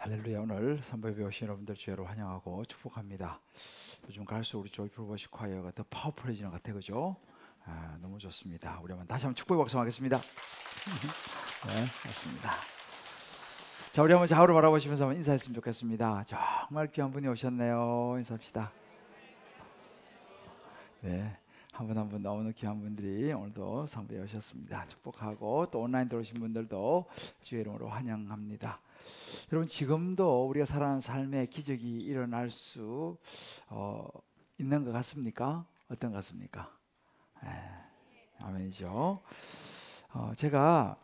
할렐루야. 오늘 선보에 오신 여러분들 주의로 환영하고 축복합니다. 요즘 갈수록 우리 조이풀 워십 콰이어가 더 파워풀해지는 것 같아요. 그죠? 너무 좋습니다. 우리 한번 다시 한번 축복의 박수하겠습니다. 네, 맞습니다. 자, 우리 한번 좌우로 바라보시면서 한번 인사했으면 좋겠습니다. 정말 귀한 분이 오셨네요. 인사합시다. 네, 한 분 한 분 너무나 귀한 분들이 오늘도 선보에 오셨습니다. 축복하고 또 온라인 들어오신 분들도 주의 이름으로 환영합니다. 여러분, 지금도 우리가 살아가는 삶에 기적이 일어날 수 있는 것 같습니까? 어떤 것 같습니까? 아멘이죠. 제가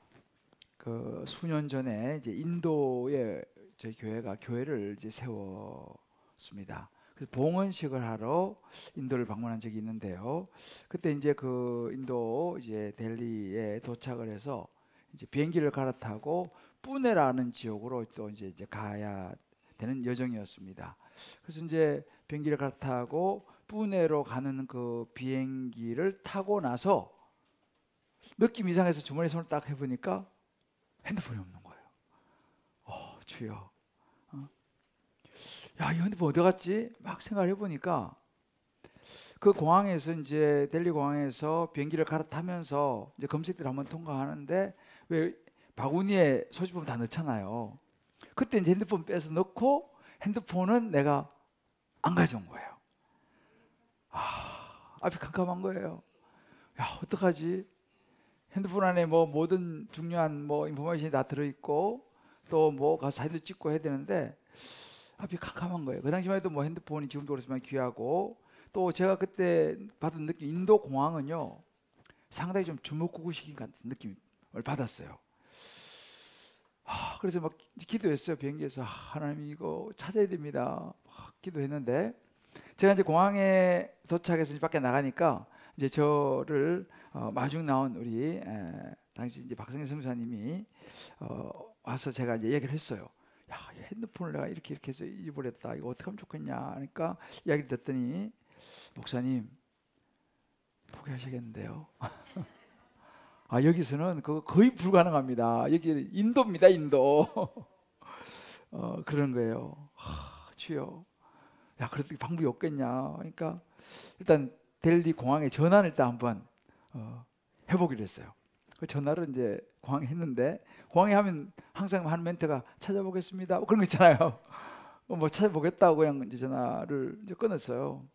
그 수년 전에 이제 인도에 저희 교회가 교회를 이제 세웠습니다. 그래서 봉헌식을 하러 인도를 방문한 적이 있는데요. 그때 이제 그 인도 이제 델리에 도착을 해서 이제 비행기를 갈아타고 뿌네라는 지역으로 또 이제 가야 되는 여정이었습니다. 그래서 이제 비행기를 갈아타고 뿌네로 가는 그 비행기를 타고 나서 느낌 이상해서 주머니에 손을 딱 해보니까 핸드폰이 없는 거예요. 주여, 야, 이 핸드폰 어디 갔지? 막 생각을 해보니까 그 공항에서 이제 델리 공항에서 비행기를 갈아타면서 이제 검색대를 한번 통과하는데 왜 바구니에 소지품 다 넣잖아요. 그때 이제 핸드폰 빼서 넣고 핸드폰은 내가 안 가져온 거예요. 앞이 캄캄한 거예요. 야, 어떡하지? 핸드폰 안에 뭐 모든 중요한 뭐 인포메이션이 다 들어있고 또 뭐 가서 사진도 찍고 해야 되는데 앞이 캄캄한 거예요. 그 당시만 해도 뭐 핸드폰이 지금도 그렇지만 귀하고 또 제가 그때 받은 느낌, 인도 공항은요 상당히 좀 주먹구구식 같은 느낌을 받았어요. 그래서 막 기도했어요. 비행기에서 하나님 이거 찾아야 됩니다. 막 기도했는데 제가 이제 공항에 도착해서 이제 밖에 나가니까 이제 저를 마중 나온 우리 당시 이제 박성현 선교사님이 와서 제가 이제 얘기를 했어요. 야, 핸드폰을 내가 이렇게 해서 잊어버렸다. 이거 어떻게 하면 좋겠냐 하니까 이야기를 듣더니 목사님 포기하시겠는데요. 여기서는 그거 거의 불가능합니다. 여기 인도입니다, 인도. 그런 거예요. 주여, 야, 그래도 방법이 없겠냐. 그러니까 일단 델리 공항에 전화를 일단 한번 해보기로 했어요. 그 전화를 이제 공항에 했는데 공항에 하면 항상 하는 멘트가 찾아보겠습니다. 그런 거 있잖아요. 뭐 찾아보겠다고 그냥 이제 전화를 이제 끊었어요.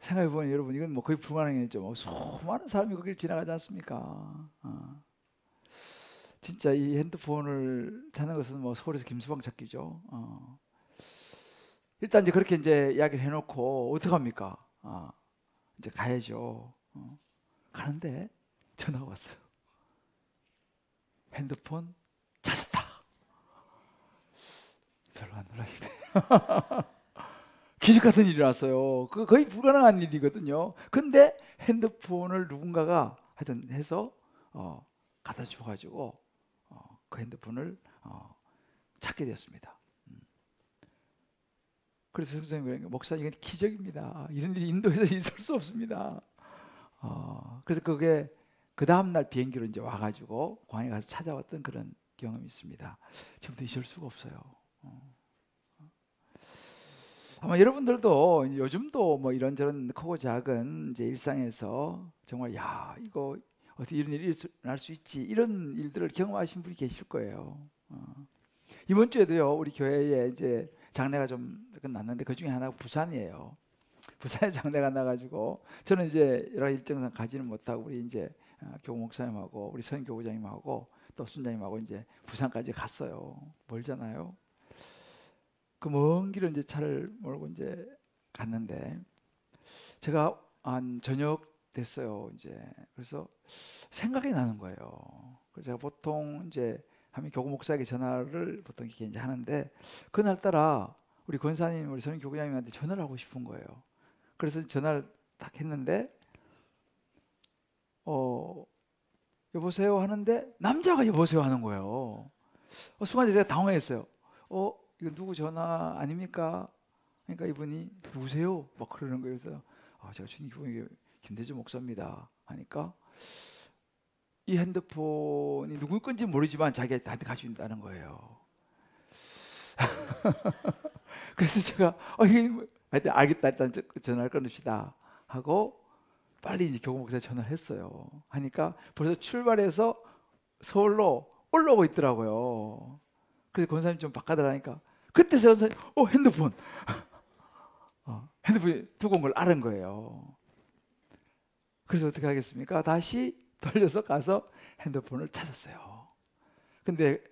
생각해보니 여러분 이건 뭐 거의 불가능했죠. 뭐 수많은 사람이 거길 지나가지 않습니까? 진짜 이 핸드폰을 찾는 것은 뭐 서울에서 김수방 찾기죠. 일단 이제 그렇게 이제 이야기를 해놓고 어떡합니까? 이제 가야죠. 가는데 전화가 왔어요. 핸드폰 찾았다. 별로 안 놀라시네. 기적 같은 일이 났어요. 그 거의 불가능한 일이거든요. 근데 핸드폰을 누군가가 하여튼 해서 갖다 줘가지고 그 핸드폰을 찾게 되었습니다. 그래서 선생님이 목사님 이건 기적입니다. 이런 일이 인도에서 있을 수 없습니다. 그래서 그게 그 다음날 비행기로 이제 와가지고 공항에 가서 찾아왔던 그런 경험이 있습니다. 지금도 잊을 수가 없어요. 아마 여러분들도 요즘도 뭐 이런저런 크고 작은 이제 일상에서 정말 야, 이거 어떻게 이런 일이 일어날 수 있지, 이런 일들을 경험하신 분이 계실 거예요. 이번 주에도요 우리 교회에 이제 장례가 좀 났는데 그 중에 하나가 부산이에요. 부산에 장례가 나가지고 저는 이제 여러 일정상 가지는 못하고 우리 이제 교우 목사님하고 우리 선교부장님하고 또 순장님하고 이제 부산까지 갔어요. 멀잖아요. 그 먼 길을 이제 차를 몰고 이제 갔는데 제가 한 저녁 됐어요. 이제 그래서 생각이 나는 거예요. 그래서 제가 보통 이제 하면 교구 목사에게 전화를 보통 이렇게 이제 하는데 그날따라 우리 권사님, 우리 선임 교구장님한테 전화를 하고 싶은 거예요. 그래서 전화를 딱 했는데 여보세요 하는데 남자가 여보세요 하는 거예요. 순간 제가 당황했어요. 이거 누구 전화 아닙니까? 그러니까 이분이 누구세요? 막 그러는 거예요. 그래서 제가 주님 교회 김대중 목사입니다 하니까 이 핸드폰이 누구 건지 모르지만 자기가 나한테 가지고 있다는 거예요. 그래서 제가 하여튼 알겠다, 일단 전화를 끊읍시다 하고 빨리 이제 교구 목사에 전화를 했어요. 하니까 벌써 출발해서 서울로 올라오고 있더라고요. 그래서 권사님 좀 바꿔달라니까 그때 권사님 핸드폰 핸드폰이 두고 온 걸 알은 거예요. 그래서 어떻게 하겠습니까? 다시 돌려서 가서 핸드폰을 찾았어요. 근데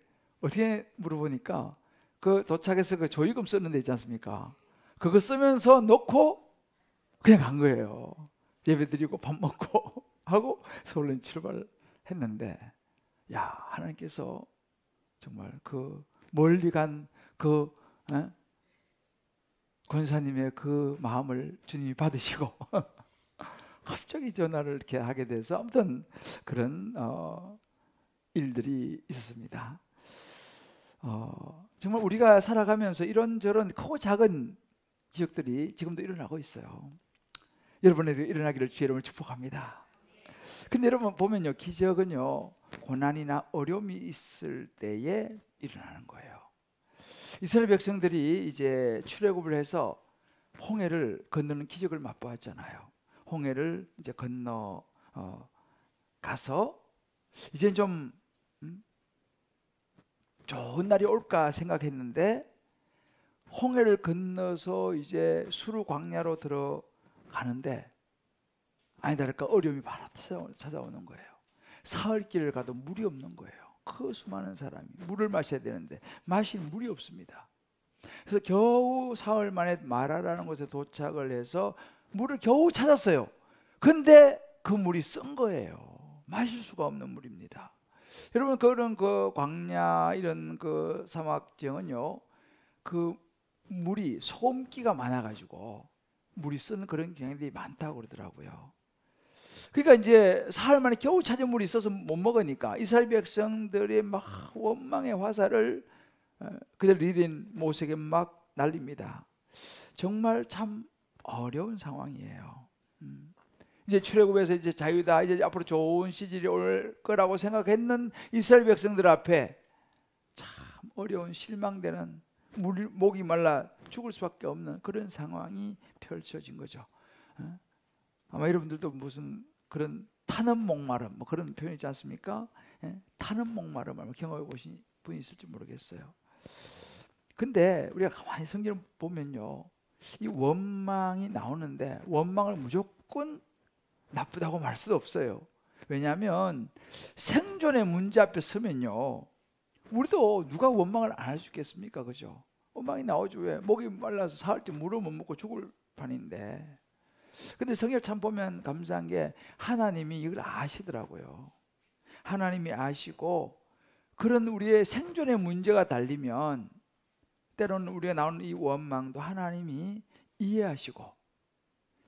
어떻게 물어보니까 그 도착해서 그 조의금 썼는 데 있지 않습니까? 그거 쓰면서 놓고 그냥 간 거예요. 예배 드리고 밥 먹고 하고 서울로 출발했는데, 야, 하나님께서 정말 그 멀리 간 그 권사님의 그 마음을 주님이 받으시고 갑자기 전화를 이렇게 하게 돼서 아무튼 그런 일들이 있었습니다. 정말 우리가 살아가면서 이런저런 크고 작은 기적들이 지금도 일어나고 있어요. 여러분에도 일어나기를 주의 이름으로 축복합니다. 근데 여러분 보면요, 기적은요 고난이나 어려움이 있을 때에 일어나는 거예요. 이스라엘 백성들이 이제 출애굽을 해서 홍해를 건너는 기적을 맛보았잖아요. 홍해를 이제 건너 가서 이제 좀 좋은 날이 올까 생각했는데 홍해를 건너서 이제 수르 광야로 들어가는데 아니다 할까 어려움이 바로 찾아오는 거예요. 사흘길을 가도 물이 없는 거예요. 그 수많은 사람이 물을 마셔야 되는데 마실 물이 없습니다. 그래서 겨우 사흘 만에 마라라는 곳에 도착을 해서 물을 겨우 찾았어요. 근데 그 물이 쓴 거예요. 마실 수가 없는 물입니다. 여러분 그런 그 광야 이런 그 사막 지형은요 그 물이 소금기가 많아가지고 물이 쓴 그런 경향들이 많다고 그러더라고요. 그러니까 이제 사흘 만에 겨우 찾은 물이 있어서 못 먹으니까 이스라엘 백성들이 막 원망의 화살을 그들 리더인 모세에게 막 날립니다. 정말 참 어려운 상황이에요. 이제 출애굽에서 이제 자유다, 이제 앞으로 좋은 시절이 올 거라고 생각했는 이스라엘 백성들 앞에 참 어려운 실망되는 목이 말라 죽을 수밖에 없는 그런 상황이 펼쳐진 거죠. 아마 여러분들도 무슨 그런 타는 목마름 뭐 그런 표현 있지 않습니까? 타는 목마름을 경험해 보신 분이 있을지 모르겠어요. 근데 우리가 가만히 성경을 보면요, 이 원망이 나오는데 원망을 무조건 나쁘다고 말 수도 없어요. 왜냐하면 생존의 문제 앞에 서면요 우리도 누가 원망을 안 할 수 있겠습니까? 그죠? 원망이 나오죠. 왜? 목이 말라서 사흘째 물을 못 먹고 죽을 판인데. 근데 성경 참 보면 감사한 게 하나님이 이걸 아시더라고요. 하나님이 아시고 그런 우리의 생존의 문제가 달리면 때로는 우리가 나오는 이 원망도 하나님이 이해하시고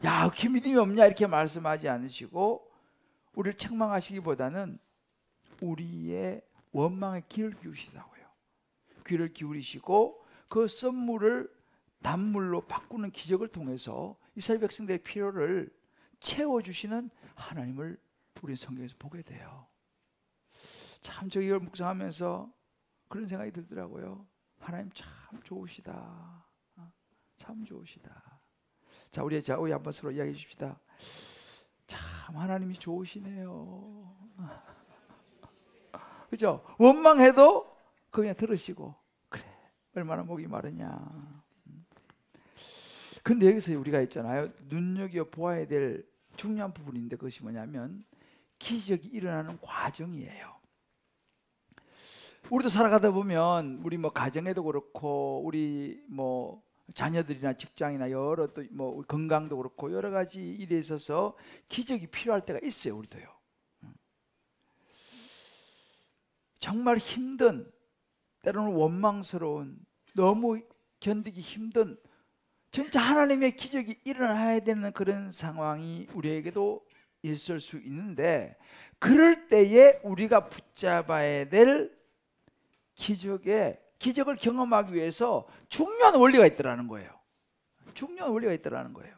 야, 그렇게 믿음이 없냐 이렇게 말씀하지 않으시고 우리를 책망하시기보다는 우리의 원망에 귀를 기울이시더라고요. 귀를 기울이시고 그 썸물을 단물로 바꾸는 기적을 통해서 이스라엘 백성들의 필요를 채워주시는 하나님을 우리 성경에서 보게 돼요. 참 저 이걸 묵상하면서 그런 생각이 들더라고요. 하나님 참 좋으시다. 참 좋으시다. 자, 우리 한번 서로 이야기해 줍시다. 참 하나님이 좋으시네요. 그죠? 원망해도 그냥 들으시고 그래 얼마나 목이 마르냐. 근데 여기서 우리가 있잖아요, 눈여겨보아야 될 중요한 부분인데 그것이 뭐냐면 기적이 일어나는 과정이에요. 우리도 살아가다 보면 우리 뭐 가정에도 그렇고 우리 뭐 자녀들이나 직장이나 여러 또 뭐 건강도 그렇고 여러 가지 일에 있어서 기적이 필요할 때가 있어요. 우리도요. 정말 힘든, 때로는 원망스러운, 너무 견디기 힘든 진짜 하나님의 기적이 일어나야 되는 그런 상황이 우리에게도 있을 수 있는데 그럴 때에 우리가 붙잡아야 될 기적을 경험하기 위해서 중요한 원리가 있더라는 거예요. 중요한 원리가 있더라는 거예요.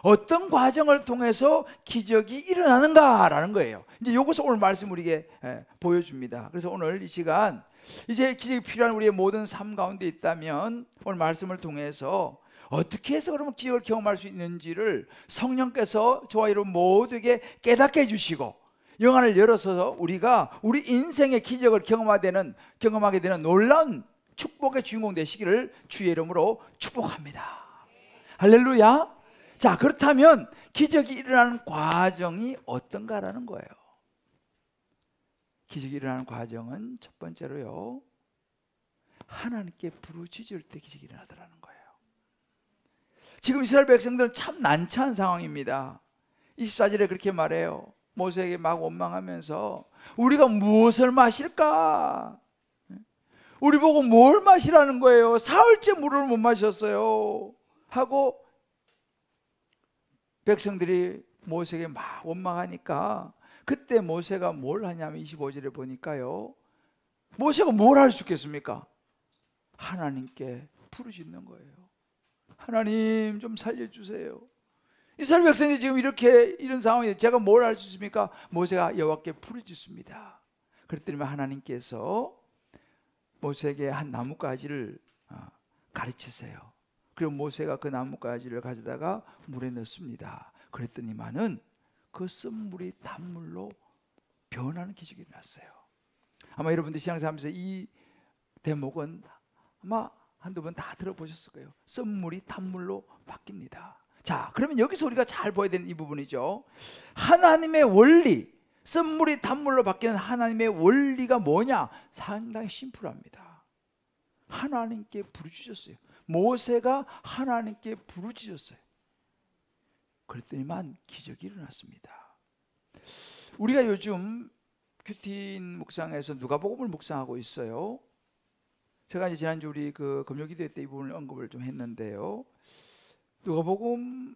어떤 과정을 통해서 기적이 일어나는가라는 거예요. 이제 이것을 오늘 말씀 우리에게 보여줍니다. 그래서 오늘 이 시간 이제 기적이 필요한 우리의 모든 삶 가운데 있다면 오늘 말씀을 통해서 어떻게 해서 그러면 기적을 경험할 수 있는지를 성령께서 저와 여러분 모두에게 깨닫게 해주시고 영안을 열어서 우리가 우리 인생의 기적을 경험하게 되는 놀라운 축복의 주인공 되시기를 주의 이름으로 축복합니다. 할렐루야. 자, 그렇다면 기적이 일어나는 과정이 어떤가라는 거예요. 기적이 일어나는 과정은 첫 번째로요, 하나님께 부르짖을 때 기적이 일어나더라는 거예요. 지금 이스라엘 백성들은 참 난처한 상황입니다. 24절에 그렇게 말해요. 모세에게 막 원망하면서 우리가 무엇을 마실까? 우리 보고 뭘 마시라는 거예요? 사흘째 물을 못 마셨어요 하고 백성들이 모세에게 막 원망하니까 그때 모세가 뭘 하냐면 25절에 보니까요, 모세가 뭘 할 수 있겠습니까? 하나님께 부르짖는 거예요. 하나님 좀 살려주세요. 이스라엘 백성이 지금 이런 상황에 제가 뭘 할 수 있습니까? 모세가 여호와께 부르짖습니다. 그랬더니 하나님께서 모세에게 한 나뭇가지를 가르치세요. 그리고 모세가 그 나뭇가지를 가져다가 물에 넣습니다. 그랬더니만은 그 쓴물이 단물로 변하는 기적이 일어났어요. 아마 여러분들 신앙생활하면서 이 대목은 아마 한두 번 다 들어보셨을 거예요. 쓴물이 단물로 바뀝니다. 자, 그러면 여기서 우리가 잘 보아야 되는 이 부분이죠. 하나님의 원리, 쓴물이 단물로 바뀌는 하나님의 원리가 뭐냐? 상당히 심플합니다. 하나님께 부르짖었어요. 모세가 하나님께 부르짖었어요. 그랬더니만 기적이 일어났습니다. 우리가 요즘 큐틴 묵상에서 누가복음을 묵상하고 있어요. 제가 이제 지난주 우리 그 금요기도회 때 이 부분을 언급을 좀 했는데요. 누가복음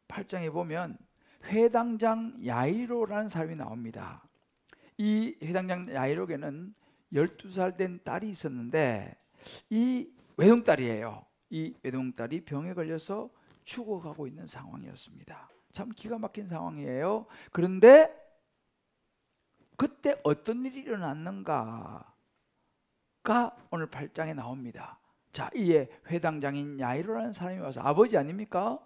8장에 보면 회당장 야이로라는 사람이 나옵니다. 이 회당장 야이로에게는 12살 된 딸이 있었는데 이 외동딸이에요. 이 외동딸이 병에 걸려서 죽어가고 있는 상황이었습니다. 참 기가 막힌 상황이에요. 그런데 그때 어떤 일이 일어났는가가 오늘 8장에 나옵니다. 자, 이에 회당장인 야이로라는 사람이 와서, 아버지 아닙니까?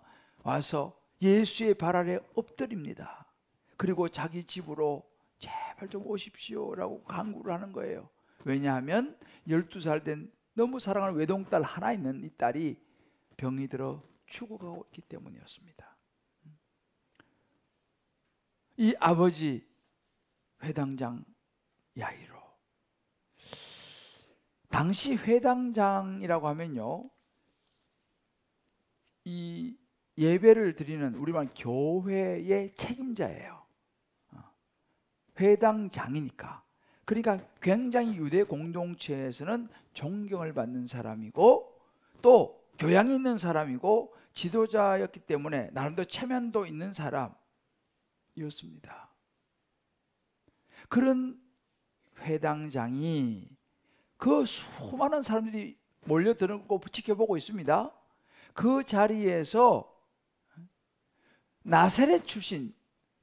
와서 예수의 발 아래 엎드립니다. 그리고 자기 집으로 제발 좀 오십시오라고 간구를 하는 거예요. 왜냐하면 12살 된 너무 사랑하는 외동딸 하나 있는 이 딸이 병이 들어 죽어가고 있기 때문이었습니다. 이 아버지 회당장 야이로, 당시 회당장이라고 하면요, 이 예배를 드리는 우리말 교회의 책임자예요. 회당장이니까. 그러니까 굉장히 유대 공동체에서는 존경을 받는 사람이고 또 교양이 있는 사람이고 지도자였기 때문에 나름대로 체면도 있는 사람이었습니다. 그런 회당장이 그 수많은 사람들이 몰려들고 지켜보고 있습니다. 그 자리에서 나사렛 출신,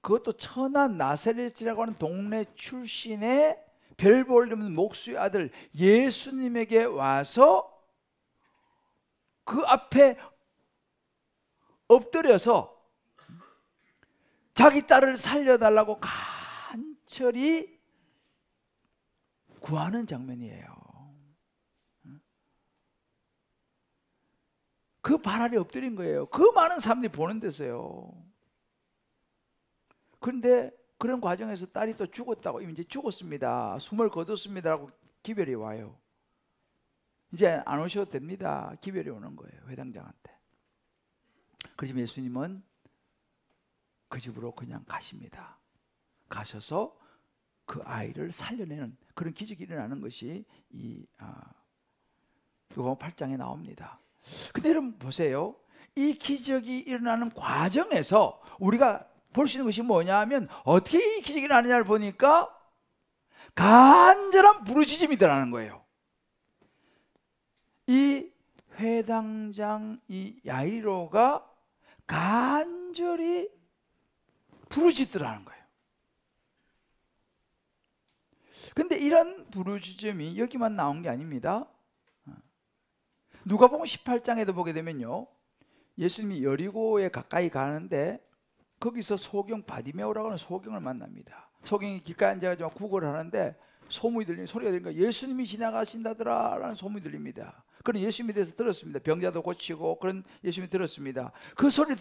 그것도 천한 나사렛이라고 하는 동네 출신의 별 볼없는 목수의 아들 예수님에게 와서 그 앞에 엎드려서 자기 딸을 살려달라고 간절히 구하는 장면이에요. 그 발 아래 엎드린 거예요. 그 많은 사람들이 보는 데서요. 그런데 그런 과정에서 딸이 또 죽었다고, 이제 죽었습니다, 숨을 거뒀습니다라고 기별이 와요. 이제 안 오셔도 됩니다. 기별이 오는 거예요, 회당장한테. 그러지만 예수님은 그 집으로 그냥 가십니다. 가셔서 그 아이를 살려내는 그런 기적이 일어나는 것이 이 누가복음 8장에 나옵니다. 근데 여러분 보세요. 이 기적이 일어나는 과정에서 우리가 볼 수 있는 것이 뭐냐 하면, 어떻게 이 기적이 일어나느냐를 보니까 간절한 부르짖음이 일어나는 거예요. 이 회당장 이 야이로가 간절히 부르짖더라는 거예요. 근데 이런 부르짖음이 여기만 나온 게 아닙니다. 누가복음 18장에도 보게 되면요, 예수님이 여리고에 가까이 가는데 거기서 소경 바디메오라고 하는 소경을 만납니다. 소경이 길가에 앉아가지고 구걸을 하는데 소문이 들리는 소리가 들리니까 예수님이 지나가신다더라 라는 소문이 들립니다. 그런 예수님에 대해서 들었습니다. 병자도 고치고 그런 예수님이 들었습니다. 그 소리를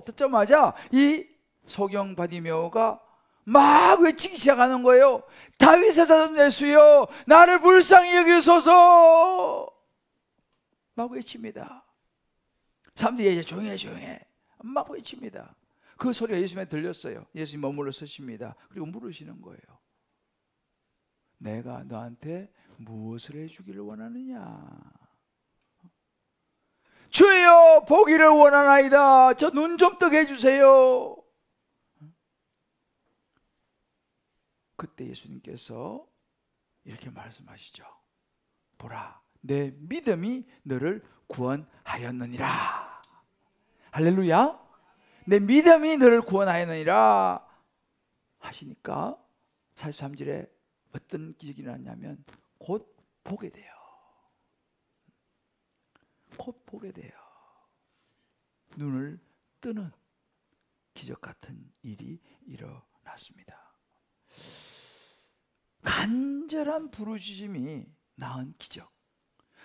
듣자마자 이 소경 바디메오가 막 외치기 시작하는 거예요. 다윗의 자손 예수여, 나를 불쌍히 여기소서. 막 외칩니다. 사람들이 이제 조용해 막 외칩니다. 그 소리가 예수님에 들렸어요. 예수님 머물러 서십니다. 그리고 물으시는 거예요. 내가 너한테 무엇을 해주기를 원하느냐? 주여, 보기를 원하나이다. 저 눈 좀 뜨게 해주세요. 그때 예수님께서 이렇게 말씀하시죠. 보라, 내 믿음이 너를 구원하였느니라. 할렐루야. 내 믿음이 너를 구원하였느니라 하시니까 43절에 어떤 기적이 일어났냐면 곧 보게 돼요. 곧 보게 돼요. 눈을 뜨는 기적 같은 일이 일어났습니다. 간절한 부르짖음이 낳은 기적.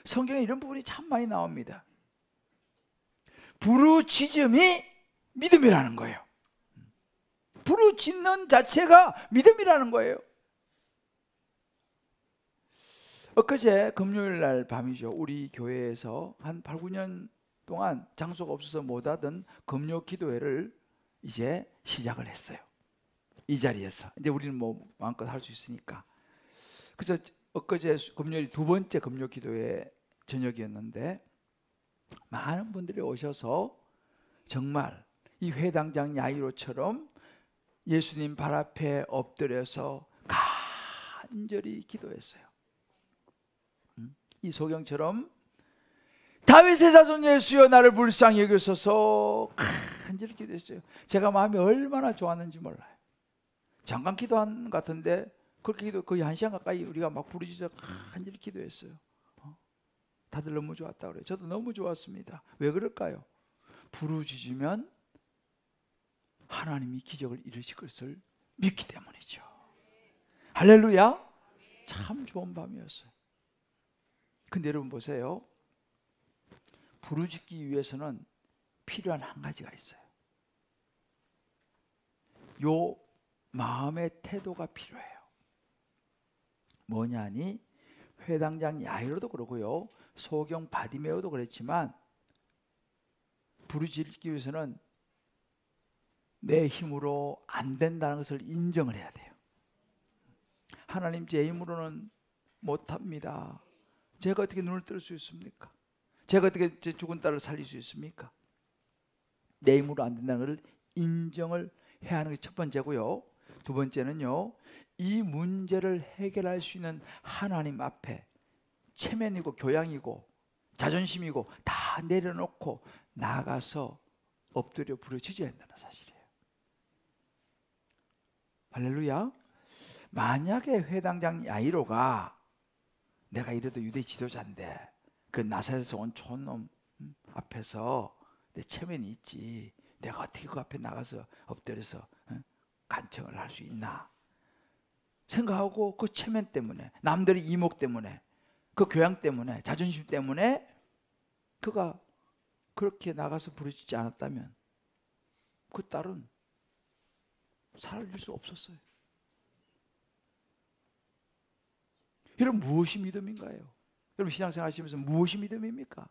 성경에 이런 부분이 참 많이 나옵니다. 부르짖음이 믿음이라는 거예요. 부르짖는 자체가 믿음이라는 거예요. 엊그제 금요일 날 밤이죠. 우리 교회에서 한 8, 9년 동안 장소가 없어서 못 하던 금요 기도회를 이제 시작을 했어요. 이 자리에서 이제 우리는 뭐 마음껏 할 수 있으니까. 그래서 엊그제 금요일이 두 번째 금요 기도회 저녁이었는데 많은 분들이 오셔서 정말 이 회당장 야이로처럼 예수님 발 앞에 엎드려서 간절히 기도했어요. 이 소경처럼 다윗의 자손 예수여, 나를 불쌍히 여기소서 간절히 기도했어요. 제가 마음이 얼마나 좋았는지 몰라요. 잠깐 기도한 것 같은데 그렇게 기도 거의 1시간 가까이 우리가 막 부르짖어 간절히 기도했어요. 다들 너무 좋았다고 그래요. 저도 너무 좋았습니다. 왜 그럴까요? 부르짖으면 하나님이 기적을 이루실 것을 믿기 때문이죠. 할렐루야. 참 좋은 밤이었어요. 근데 여러분 보세요. 부르짖기 위해서는 필요한 한 가지가 있어요. 요 마음의 태도가 필요해요. 뭐냐니, 회당장 야이로도 그러고요, 소경 바디메오도 그랬지만 부르짖기 위해서는 내 힘으로 안 된다는 것을 인정을 해야 돼요. 하나님, 제 힘으로는 못합니다. 제가 어떻게 눈을 뜰 수 있습니까? 제가 어떻게 제 죽은 딸을 살릴 수 있습니까? 내 힘으로 안 된다는 것을 인정을 해야 하는 게 첫 번째고요. 두 번째는요, 이 문제를 해결할 수 있는 하나님 앞에 체면이고 교양이고 자존심이고 다 내려놓고 나가서 엎드려 부르짖어야 한다는 사실이에요. 할렐루야. 만약에 회당장 야이로가 내가 이래도 유대 지도자인데 그 나사렛에서 온 촌놈 앞에서 내 체면이 있지, 내가 어떻게 그 앞에 나가서 엎드려서 간청을 할 수 있나 생각하고, 그 체면 때문에, 남들의 이목 때문에, 그 교양 때문에, 자존심 때문에 그가 그렇게 나가서 부르짖지 않았다면 그 딸은 살릴 수 없었어요. 여러분, 무엇이 믿음인가요? 여러분, 신앙생활 하시면서 무엇이 믿음입니까?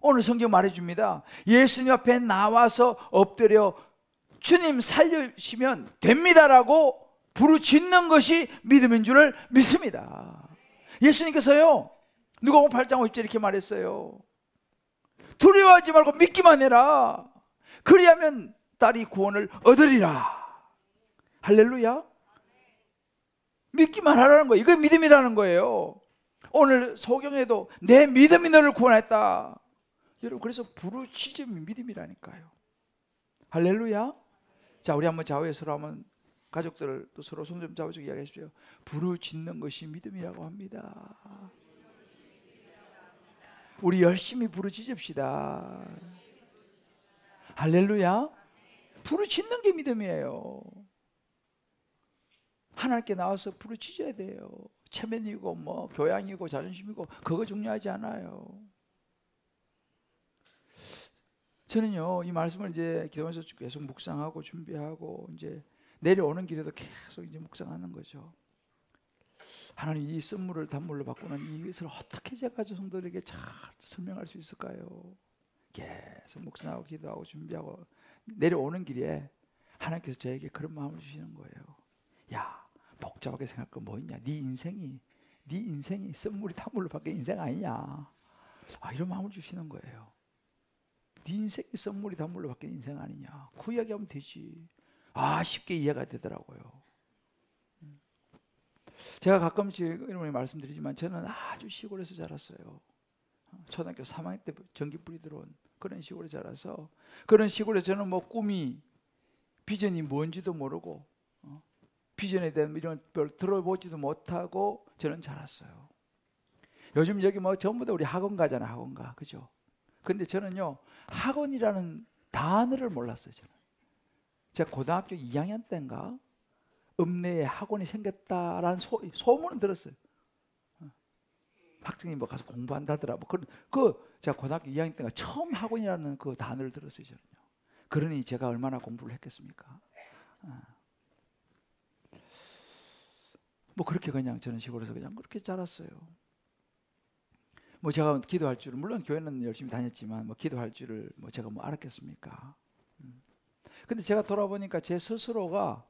오늘 성경 말해줍니다. 예수님 앞에 나와서 엎드려 주님 살려주시면 됩니다라고 부르짖는 것이 믿음인 줄을 믿습니다. 예수님께서요, 누가복음 8장 50절 이렇게 말했어요. 두려워하지 말고 믿기만 해라. 그리하면 딸이 구원을 얻으리라. 할렐루야. 믿기만 하라는 거예요. 이거 믿음이라는 거예요. 오늘 소경에도 내 믿음이 너를 구원했다. 여러분, 그래서 부르짖음이 믿음이라니까요. 할렐루야. 자, 우리 한번 좌우에 서로 한번 가족들 또 서로 손 좀 잡아주고 이야기하십시오. 부르짖는 것이 믿음이라고 합니다. 우리 열심히 부르짖읍시다. 할렐루야. 부르짖는 게 믿음이에요. 하나님께 나와서 부르짖어야 돼요. 체면이고 뭐 교양이고 자존심이고 그거 중요하지 않아요. 저는요, 이 말씀을 이제 기도하면서 계속 묵상하고 준비하고 이제 내려오는 길에도 계속 이제 묵상하는 거죠. 하나님, 이 선물을 단물로 바꾸는 이것을 어떻게 제가 저 성도들에게 잘 설명할 수 있을까요? 계속 묵상하고 기도하고 준비하고 내려오는 길에 하나님께서 저에게 그런 마음을 주시는 거예요. 야, 복잡하게 생각할 거 뭐 있냐? 네 인생이 선물이 단물로 바뀐 인생 아니냐? 이런 마음을 주시는 거예요. 네 인생이 선물이 단물로 바뀐 인생 아니냐? 그 이야기하면 되지. 쉽게 이해가 되더라고요. 제가 가끔씩 여러분이 말씀드리지만 저는 아주 시골에서 자랐어요. 초등학교 3학년 때 전기불이 들어온 그런 시골에 자라서, 그런 시골에 저는 뭐 꿈이 비전이 뭔지도 모르고 비전에 대한 이런 별 들어보지도 못하고 저는 자랐어요. 요즘 여기 뭐 전부 다 우리 학원 가잖아, 학원 가, 그죠? 근데 저는요, 학원이라는 단어를 몰랐어요. 저는 제가 고등학교 2학년 때인가 읍내에 학원이 생겼다라는 소문은 들었어요. 학생이 뭐 가서 공부한다더라. 제가 고등학교 2학년 때가 처음 학원이라는 그 단어를 들었어요. 저는요. 그러니 제가 얼마나 공부를 했겠습니까? 뭐 그렇게 그냥 저는 시골에서 그냥 그렇게 자랐어요. 뭐 제가 기도할 줄을, 물론 교회는 열심히 다녔지만 뭐 기도할 줄을 뭐 제가 뭐 알았겠습니까? 근데 제가 돌아보니까 제 스스로가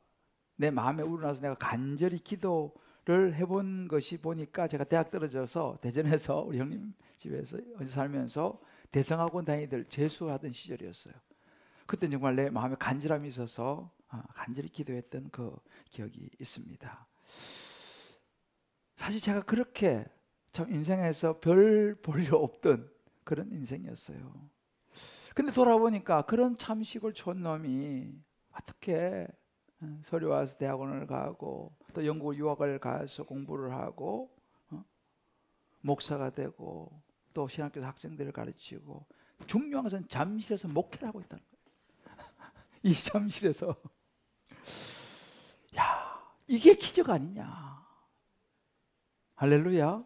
내 마음에 우러나서 내가 간절히 기도를 해본 것이, 보니까 제가 대학 떨어져서 대전에서 우리 형님 집에서 살면서 대성학원 다니들 재수하던 시절이었어요. 그때 정말 내 마음에 간절함이 있어서 간절히 기도했던 그 기억이 있습니다. 사실 제가 그렇게 참 인생에서 별 볼일 없던 그런 인생이었어요. 근데 돌아보니까 그런 참 시골 촌놈이 어떻게 서울에 와서 대학원을 가고 또 영국 유학을 가서 공부를 하고 목사가 되고 또 신학교 학생들을 가르치고, 중요한 것은 잠실에서 목회를 하고 있다는 거예요. 이 잠실에서. 야, 이게 기적 아니냐? 할렐루야.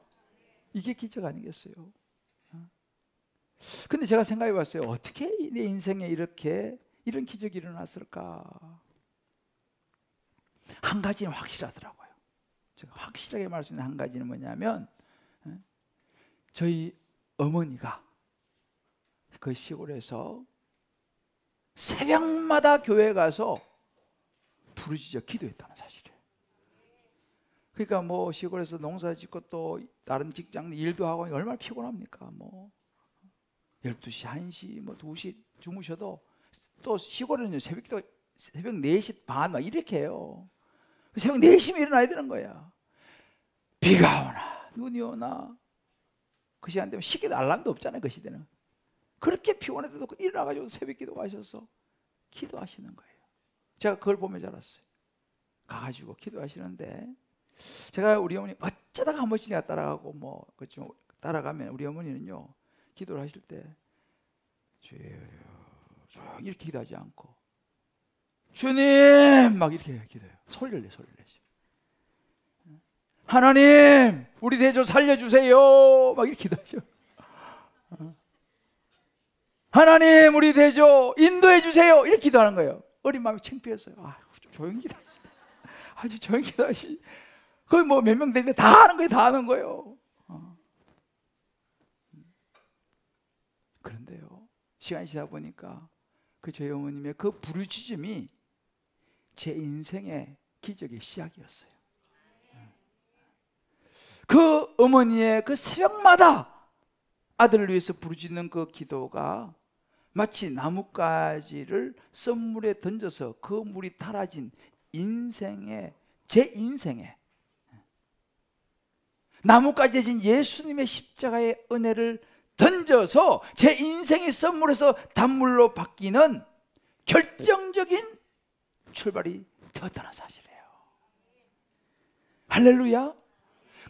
이게 기적 아니겠어요? 근데 제가 생각해 봤어요. 어떻게 내 인생에 이런 기적이 일어났을까? 한 가지는 확실하더라고요. 제가 확실하게 말할 수 있는 한 가지는 뭐냐면, 저희 어머니가 그 시골에서 새벽마다 교회 가서 부르짖어 기도했다는 사실이에요. 그러니까 뭐 시골에서 농사 짓고 또 다른 직장 일도 하고 얼마나 피곤합니까? 뭐 12시, 1시, 뭐 2시 주무셔도, 또 시골에는 새벽 4시 반 막 이렇게 해요. 새벽 4시면 일어나야 되는 거야. 비가 오나 눈이 오나 그 시간 되면 시계도 알람도 없잖아요. 그 시대는. 그렇게 피곤해도 일어나가지고 새벽 기도 가셔서 기도하시는 거예요. 제가 그걸 보며 자랐어요. 가가지고 기도하시는데, 제가 우리 어머니 어쩌다가 한 번씩 내가 따라가고 뭐 그렇죠, 따라가면 우리 어머니는요, 기도를 하실 때 조용히 이렇게 기도하지 않고 주님 막 이렇게 기도해요. 소리를 내죠. 하나님 우리 대조 살려주세요 막 이렇게 기도하죠. 하나님 우리 대조 인도해 주세요 이렇게 기도하는 거예요. 어린 마음이 창피했어요. 좀 조용히 기도하시. 아주 조용히 기도하시. 거의 뭐 몇 명 되는데 다 하는 거예요. 그런데요, 시간이 지나다 보니까 그 저희 어머님의 그 부르짖음이 제 인생의 기적의 시작이었어요. 그 어머니의 그 새벽마다 아들을 위해서 부르짖는 그 기도가 마치 나뭇가지를 썬물에 던져서 그 물이 달아진 제 인생에 나뭇가지에 진 예수님의 십자가의 은혜를 던져서 제 인생의 선물에서 단물로 바뀌는 결정적인 출발이 되었다는 사실이에요. 할렐루야.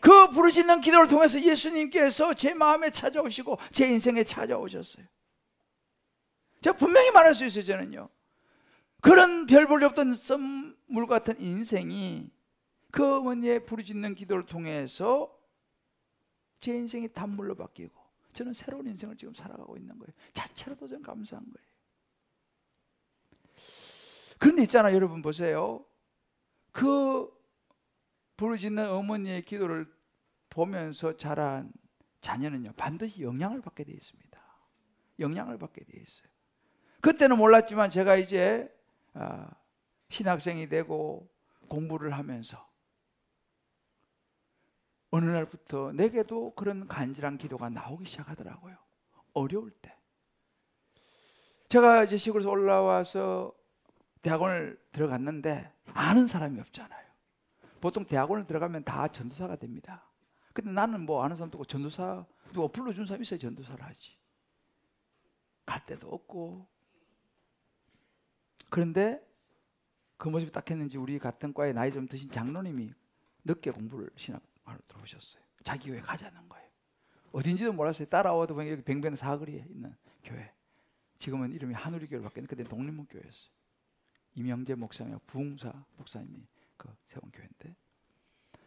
그 부르짖는 기도를 통해서 예수님께서 제 마음에 찾아오시고 제 인생에 찾아오셨어요. 제가 분명히 말할 수 있어요. 저는요, 그런 별 볼 일 없던 썸물 같은 인생이 그 어머니의 부르짖는 기도를 통해서 제 인생이 단물로 바뀌고 저는 새로운 인생을 지금 살아가고 있는 거예요. 자체로도 저는 감사한 거예요. 그런데 있잖아요, 여러분 보세요. 그 부르짖는 어머니의 기도를 보면서 자란 자녀는요, 반드시 영향을 받게 되어 있습니다. 영향을 받게 되어 있어요. 그때는 몰랐지만 제가 이제 신학생이 되고 공부를 하면서 어느 날부터 내게도 그런 간절한 기도가 나오기 시작하더라고요. 어려울 때. 제가 이제 시골에서 올라와서 대학원을 들어갔는데 아는 사람이 없잖아요. 보통 대학원을 들어가면 다 전도사가 됩니다. 근데 나는 뭐 아는 사람도 없고, 전도사 누가 불러준 사람이 있어야 전도사를 하지. 갈 데도 없고. 그런데 그 모습이 딱 했는지 우리 같은 과에 나이 좀 드신 장로님이 늦게 공부를 신학하러 들어오셨어요. 자기 교회 가자는 거예요. 어딘지도 몰랐어요. 따라와도 보니까 여기 뱅뱅 사거리에 있는 교회. 지금은 이름이 한우리교회로 바뀌었는데 그때 독립문교회였어요. 이명재 목사님, 부흥사 목사님이 그 세운 교회인데,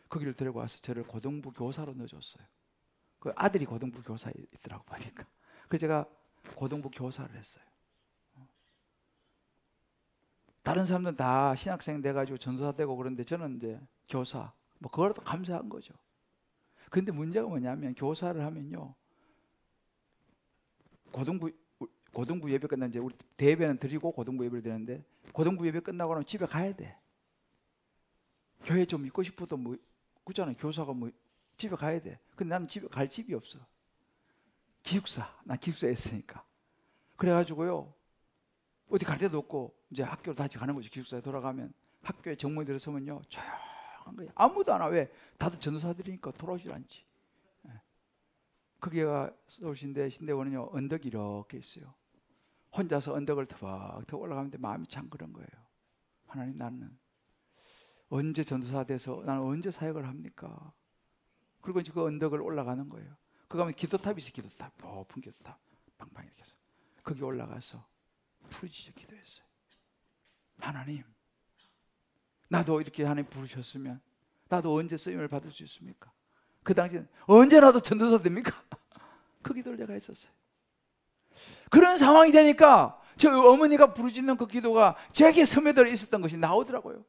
거기를 데리고 와서 저를 고등부 교사로 넣어줬어요. 그 아들이 고등부 교사에 있더라고 보니까. 그래서 제가 고등부 교사를 했어요. 다른 사람들은 다 신학생 돼가지고 전도사 되고 그런데 저는 이제 교사, 뭐 그거라도 감사한 거죠. 그런데 문제가 뭐냐면, 교사를 하면요, 고등부 예배 끝난 이제 우리 대예배는 드리고 고등부 예배를 드리는데, 고등부 예배 끝나고 나면 집에 가야 돼. 교회 좀 있고 싶어도 뭐 그렇잖아요. 교사가 뭐 집에 가야 돼. 근데 나는 집에 갈 집이 없어. 기숙사, 난 기숙사에 있으니까. 그래가지고요, 어디 갈 데도 없고 이제 학교로 다시 가는 거죠. 기숙사에 돌아가면 학교에 정문에 들어서면요, 조용한 거예요. 아무도 안 와. 왜? 다들 전도사들이니까 돌아오질 않지. 거기가 서울신대 신대원은요, 언덕이 이렇게 있어요. 혼자서 언덕을 터벅터벅 올라가는데 마음이 참 그런 거예요. 하나님, 나는 언제 전도사 돼서 나는 언제 사역을 합니까? 그리고 이제 그 언덕을 올라가는 거예요. 그 가면 기도탑이 있어요. 기도탑, 높은 기도탑, 방방 이렇게 해서 거기 올라가서 부르짖어 기도했어요. 하나님, 나도 이렇게 하나님 부르셨으면 나도 언제 쓰임을 받을 수 있습니까? 그 당시에는 언제 나도 전도사 됩니까? 그 기도를 제가 했었어요. 그런 상황이 되니까 저 어머니가 부르짖는 그 기도가 제게 스며들어 있었던 것이 나오더라고요.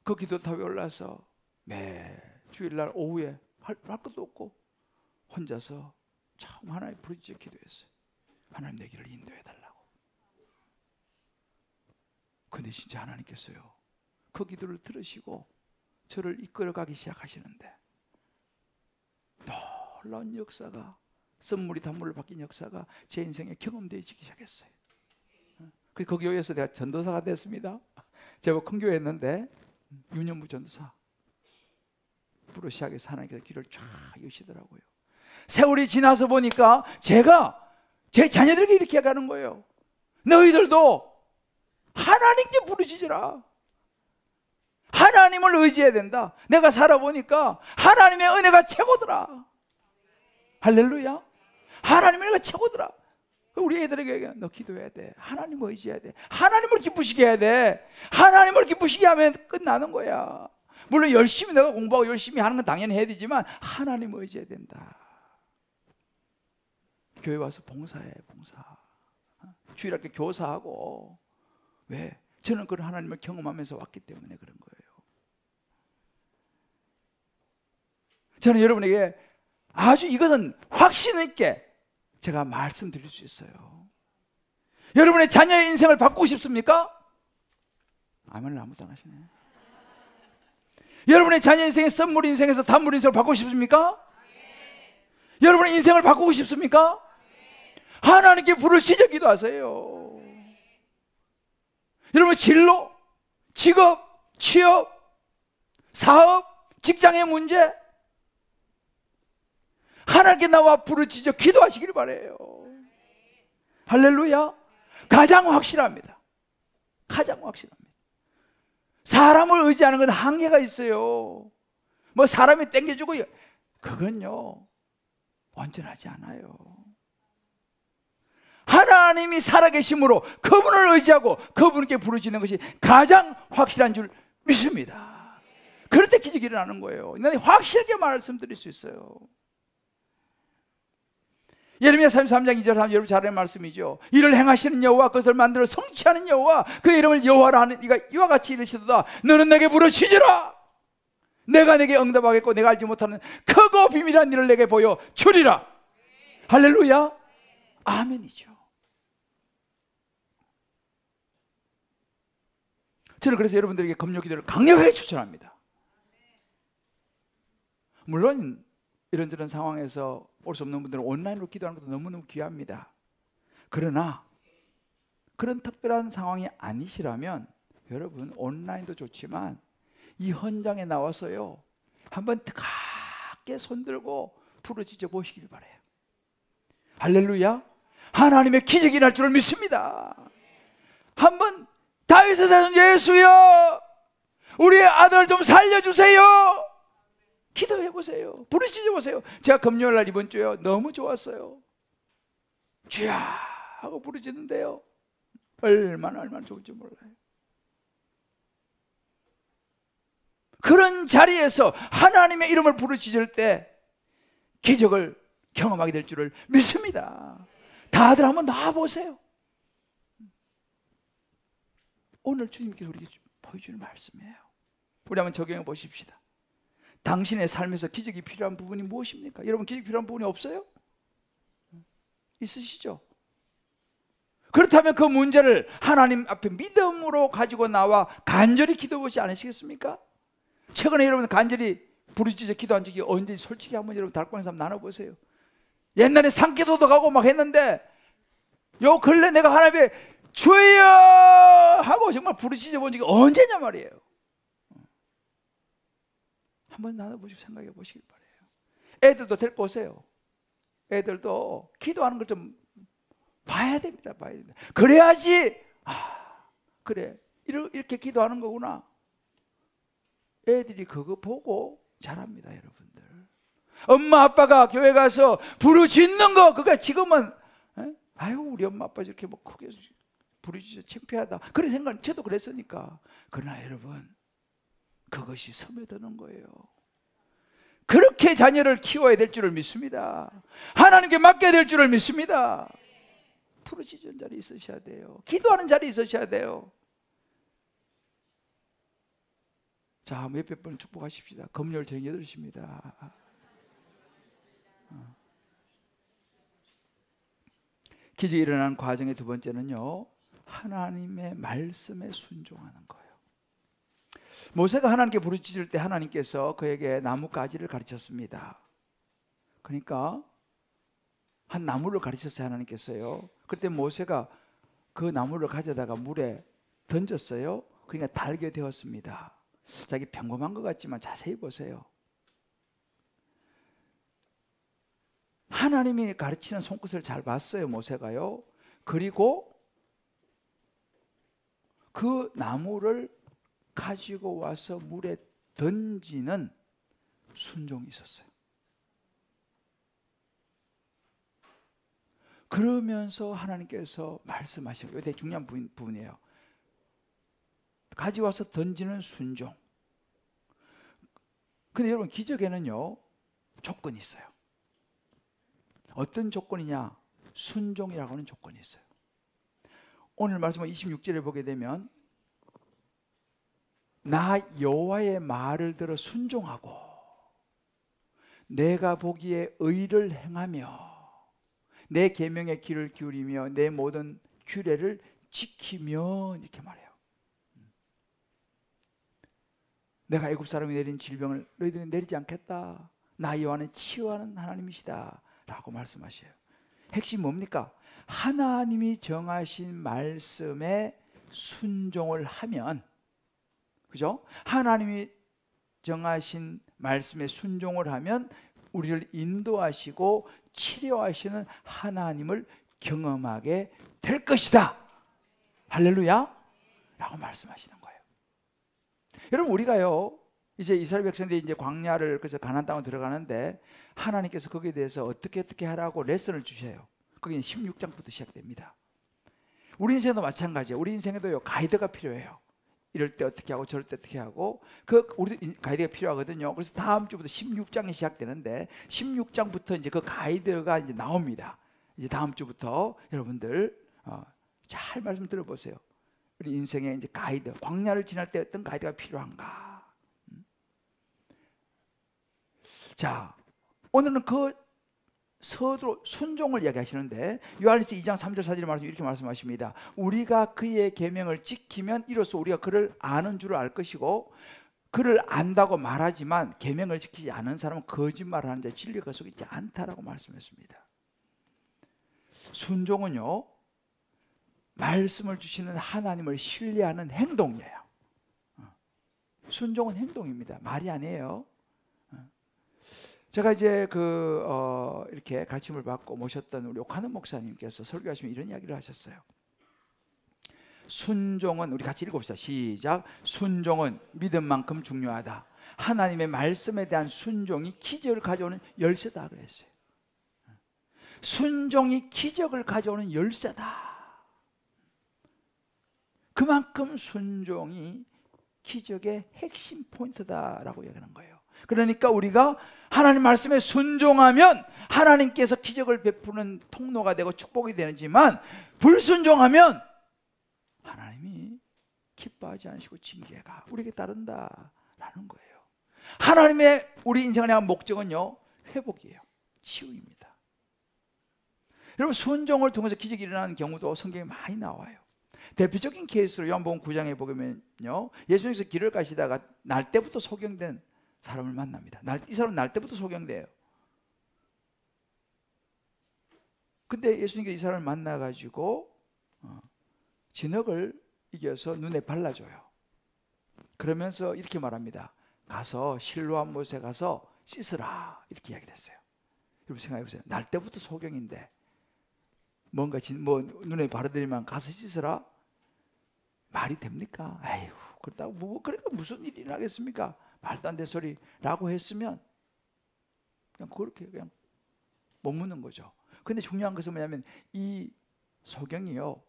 그 기도탑에 올라서 매 주일날 오후에 할 것도 없고 혼자서 참 하나님 부르짖어 기도했어요. 하나님, 내 길을 인도해 달라고. 근데 진짜 하나님께서요, 그 기도를 들으시고 저를 이끌어가기 시작하시는데, 놀라운 역사가, 선물이 단물로 바뀐 역사가 제 인생에 경험되어지기 시작했어요. 그래서 그 교회에서 내가 전도사가 됐습니다. 제가 큰 교회였는데 유년부 전도사 부로 시작해서 하나님께서 길을 쫙 여시더라고요. 세월이 지나서 보니까 제가 제 자녀들에게 이렇게 가는 거예요. 너희들도 하나님께 부르짖으라. 하나님을 의지해야 된다. 내가 살아보니까 하나님의 은혜가 최고더라. 할렐루야. 하나님의 은혜가 최고더라. 우리 애들에게 너 기도해야 돼. 하나님을 의지해야 돼. 하나님을 기쁘시게 해야 돼. 하나님을 기쁘시게 하면 끝나는 거야. 물론 열심히 내가 공부하고 열심히 하는 건 당연히 해야 되지만 하나님을 의지해야 된다. 교회 와서 봉사해, 봉사. 주일학교 교사하고. 왜? 저는 그런 하나님을 경험하면서 왔기 때문에 그런 거예요. 저는 여러분에게 아주 이것은 확신 있게 제가 말씀드릴 수 있어요. 여러분의 자녀의 인생을 바꾸고 싶습니까? 아멘을 아무도 안 하시네. 여러분의 자녀 인생의 선물 인생에서 단물 인생을 바꾸고 싶습니까? 여러분의 인생을 바꾸고 싶습니까? 하나님께 부르시죠. 기도하세요. 여러분 진로, 직업, 취업, 사업, 직장의 문제, 하나님께 나와 부르짖어 기도하시길 바라요. 할렐루야. 가장 확실합니다. 가장 확실합니다. 사람을 의지하는 건 한계가 있어요. 뭐 사람이 땡겨주고 그건요 온전하지 않아요. 하나님이 살아계심으로 그분을 의지하고 그분께 부르짖는 것이 가장 확실한 줄 믿습니다. 그럴 때 기적이 일어나는 거예요. 나는 확실하게 말씀드릴 수 있어요. 예레미야 33장 2절 3절 여러분 잘 아는 말씀이죠. 이를 행하시는 여호와, 그것을 만들어 성취하는 여호와, 그 이름을 여호와라 하는 이가 이와 같이 이르시도다. 너는 내게 부르짖으라. 내가 내게 응답하겠고 내가 알지 못하는 크고 비밀한 일을 내게 보여 주리라. 할렐루야. 아멘이죠. 저는 그래서 여러분들에게 금요 기도를 강력하게 추천합니다. 물론 이런저런 상황에서 올 수 없는 분들은 온라인으로 기도하는 것도 너무너무 귀합니다. 그러나 그런 특별한 상황이 아니시라면 여러분 온라인도 좋지만 이 현장에 나와서요 한번 뜨겁게 손들고 부르짖어 보시길 바라요. 할렐루야. 하나님의 기적이 날 줄을 믿습니다. 한번 다윗의 자손 예수여 우리의 아들 좀 살려주세요. 기도해보세요. 부르짖어 보세요. 제가 금요일날 이번 주에 너무 좋았어요. 주야 하고 부르짖는데요 얼마나 좋은지 몰라요. 그런 자리에서 하나님의 이름을 부르짖을 때 기적을 경험하게 될 줄을 믿습니다. 다들 한번 나와보세요. 오늘 주님께서 우리에게 보여주는 말씀이에요. 우리 한번 적용해 보십시다. 당신의 삶에서 기적이 필요한 부분이 무엇입니까? 여러분 기적이 필요한 부분이 없어요? 있으시죠? 그렇다면 그 문제를 하나님 앞에 믿음으로 가지고 나와 간절히 기도해보지 않으시겠습니까? 최근에 여러분 간절히 부르짖어 기도한 적이 언제 솔직히 한번 여러분 달콤한 삶 나눠보세요. 옛날에 산기도도 가고 막 했는데 요 근래 내가 하나님의 주여 하고 정말 부르짖어 본 적이 언제냐 말이에요. 한번 나눠보시고 생각해 보시길 바래요. 애들도 데리고 오세요. 애들도 기도하는 걸 좀 봐야 됩니다. 봐야 됩니다. 그래야지 그래 이렇게 기도하는 거구나. 애들이 그거 보고 자랍니다. 여러분들 엄마 아빠가 교회 가서 부르짖는 거 그거 지금은 아유 우리 엄마 아빠 이렇게 뭐 크게 부르짖어 창피하다 그런 생각 저도 그랬으니까. 그러나 여러분 그것이 스며드는 거예요. 그렇게 자녀를 키워야 될 줄을 믿습니다. 하나님께 맡겨야 될 줄을 믿습니다. 부르짖는 자리 있으셔야 돼요. 기도하는 자리 있으셔야 돼요. 자, 몇백 번 축복하십시다. 금요일 저녁 8시입니다. 기적이 일어나는 과정의 두 번째는요 하나님의 말씀에 순종하는 거예요. 모세가 하나님께 부르짖을 때 하나님께서 그에게 나뭇가지를 가르쳤습니다. 그러니까 한 나무를 가르쳤어요. 하나님께서요. 그때 모세가 그 나무를 가져다가 물에 던졌어요. 그러니까 달게 되었습니다. 자기 평범한 것 같지만 자세히 보세요. 하나님이 가르치는 손끝을 잘 봤어요. 모세가요. 그리고 그 나무를 가지고 와서 물에 던지는 순종이 있었어요. 그러면서 하나님께서 말씀하시고 이게 중요한 부분이에요. 가지고 와서 던지는 순종. 근데 여러분 기적에는요 조건이 있어요. 어떤 조건이냐? 순종이라고 하는 조건이 있어요. 오늘 말씀 26절에 보게 되면 나 여호와의 말을 들어 순종하고 내가 보기에 의를 행하며 내 계명의 귀를 기울이며 내 모든 규례를 지키며 이렇게 말해요. 내가 애굽 사람이 내린 질병을 너희들은 내리지 않겠다. 나 여호와는 치유하는 하나님이시다 라고 말씀하셔요. 핵심 뭡니까? 하나님이 정하신 말씀에 순종을 하면, 그죠? 하나님이 정하신 말씀에 순종을 하면 우리를 인도하시고 치료하시는 하나님을 경험하게 될 것이다. 할렐루야 라고 말씀하시는 거예요. 여러분, 우리가요 이제 이스라엘 백성들이 이제 광야를 그래서 가나안 땅으로 들어가는데 하나님께서 거기에 대해서 어떻게 하라고 레슨을 주셔요. 거기는 16장부터 시작됩니다. 우리 인생도 마찬가지예요. 우리 인생에도요 가이드가 필요해요. 이럴 때 어떻게 하고 저럴 때 어떻게 하고 우리 가이드가 필요하거든요. 그래서 다음 주부터 16장이 시작되는데 16장부터 이제 그 가이드가 이제 나옵니다. 이제 다음 주부터 여러분들 잘 말씀 들어보세요. 우리 인생에 이제 가이드, 광야를 지날 때 어떤 가이드가 필요한가? 자, 오늘은 그 서두로 순종을 이야기하시는데 요한일서 2장 3절 4절 말씀 이렇게 말씀하십니다. 우리가 그의 계명을 지키면 이로써 우리가 그를 아는 줄을 알 것이고 그를 안다고 말하지만 계명을 지키지 않은 사람은 거짓말을 하는 자 진리가 그 속에 있지 않다라고 말씀했습니다. 순종은요 말씀을 주시는 하나님을 신뢰하는 행동이에요. 순종은 행동입니다. 말이 아니에요. 제가 이제 이렇게 가르침을 받고 모셨던 우리 오카는 목사님께서 설교하시면 이런 이야기를 하셨어요. 순종은, 우리 같이 읽어봅시다. 시작. 순종은 믿음만큼 중요하다. 하나님의 말씀에 대한 순종이 기적을 가져오는 열쇠다 그랬어요. 순종이 기적을 가져오는 열쇠다. 그만큼 순종이 기적의 핵심 포인트다라고 얘기하는 거예요. 그러니까 우리가 하나님 말씀에 순종하면 하나님께서 기적을 베푸는 통로가 되고 축복이 되지만 불순종하면 하나님이 기뻐하지 않으시고 징계가 우리에게 따른다라는 거예요. 하나님의 우리 인생을 향한 목적은요 회복이에요. 치유입니다. 여러분, 순종을 통해서 기적이 일어나는 경우도 성경에 많이 나와요. 대표적인 케이스로 요한복음 9장에 보면요 예수님께서 길을 가시다가 날 때부터 소경된 사람을 만납니다. 이 사람은 날 때부터 소경돼요. 근데 예수님께서 이 사람을 만나가지고 진흙을 이겨서 눈에 발라줘요. 그러면서 이렇게 말합니다. 가서 실로암 못에 가서 씻으라 이렇게 이야기를 했어요. 여러분 생각해보세요. 날 때부터 소경인데 뭔가 눈에 바르더니만 가서 씻으라? 말이 됩니까? 아이고 그렇다고 그러니까 무슨 일이 나겠습니까? 말도 안 되는 소리라고 했으면 그냥 그렇게 그냥 못 묻는 거죠. 근데 중요한 것은 뭐냐면 이 소경이요